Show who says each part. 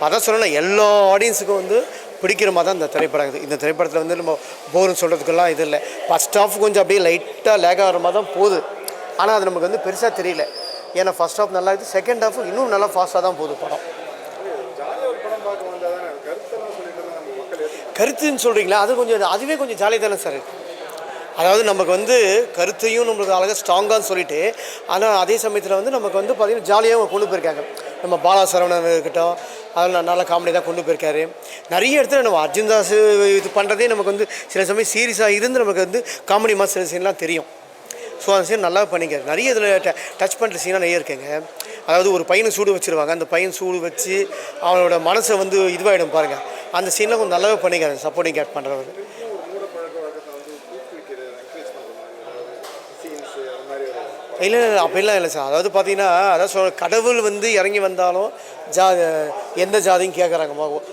Speaker 1: அதான் சொல்லணும், எல்லா ஆடியன்ஸுக்கும் வந்து பிடிக்கிற மாதிரி தான் இந்த திரைப்படம் இருக்குது. இந்த திரைப்படத்தில் வந்து நம்ம போர்னு சொல்கிறதுக்கெல்லாம் இது இல்லை. ஃபஸ்ட் ஹாஃப் கொஞ்சம் அப்படியே லைட்டாக லேக் ஆகிற மாதிரி தான் போகுது. ஆனால் அது நமக்கு வந்து பெருசாக தெரியல. ஏன்னா ஃபஸ்ட் ஹாஃப் நல்லா இருக்குது, செகண்ட் ஹாஃப் இன்னும் நல்லா ஃபாஸ்ட்டாக தான் போகுது படம். கருத்துன்னு சொல்கிறீங்களா, அது கொஞ்சம் அதுவே கொஞ்சம் ஜாலியாக தானே சார் இருக்குது. அதாவது நமக்கு வந்து கருத்தையும் நம்மளுக்கு அழகாக ஸ்ட்ராங்கான்னு சொல்லிட்டு, ஆனால் அதே சமயத்தில் வந்து நமக்கு வந்து பார்த்திங்கன்னா ஜாலியாக கொண்டு போயிருக்காங்க. நம்ம பாலா சரவணன் இருக்கட்டும், அதில் நல்ல காமெடி தான் கொண்டு போயிருக்காரு. நிறைய இடத்துல நம்ம அர்ஜுன் தாஸ் இது பண்ணுறதே நமக்கு வந்து சில சமயம் சீரியஸாக இருந்து நமக்கு வந்து காமெடி மாதிரி சில சீன்லாம் தெரியும். ஸோ அந்த சீன் நல்லா பண்ணிக்காரு. நிறைய இதில் டச் பண்ணுற சீனாக நிறைய இருக்குங்க. அதாவது ஒரு பையனை சூடு வச்சுருவாங்க, அந்த பையன் சூடு வச்சு அவனோட மனசை வந்து இதுவாகிடும் பாருங்கள். அந்த சீனில் கொஞ்சம் நல்லாவே பண்ணிக்காரு சப்போர்ட்டிங் ஆக்ட் பண்ணுறவர். இல்லை அப்படிலாம் இல்லை சார். அதாவது பார்த்தீங்கன்னா, அதாவது கடவுள் வந்து இறங்கி வந்தாலும் எந்த ஜாதியும் கேட்குறாங்க.